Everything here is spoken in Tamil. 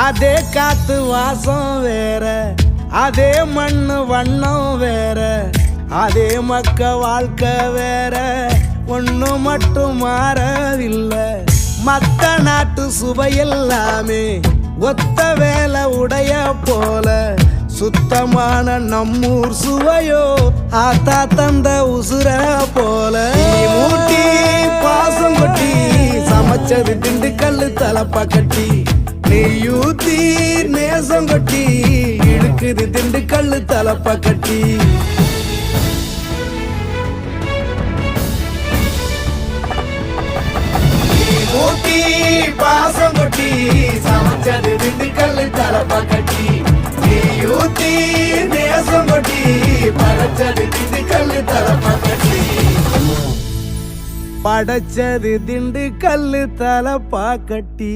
அதே காத்து வாசம் வேற, அதே மண்ணு வண்ணம் வேற, அதே மக்க வாழ்க்கை வேற, ஒண்ணு மட்டும் மாறவில்லை. மத்த நாட்டு சுவையெல்லாமே ஒத்த வேலை உடைய போல, சுத்தமான நம்மூர் சுவையோ ஆத்தா தந்த உசுர போல. மூட்டி பாசம் கொட்டி சமைச்சது திண்டுக்கல் தலப்பா கட்டி, நெய்யூத்தி நேசம் கொட்டி இழுக்குது திண்டுக்கல் தலப்பா கட்டி. மூட்டி பாசம் கொட்டி சமைச்சது திண்டுக்கல் தலப்பா கட்டி, நெய்யூத்தி நேசம் கொட்டி படைச்சது திண்டுக்கல் தலப்பா கட்டி. படைச்சது திண்டுக்கல் தலப்பா கட்டி.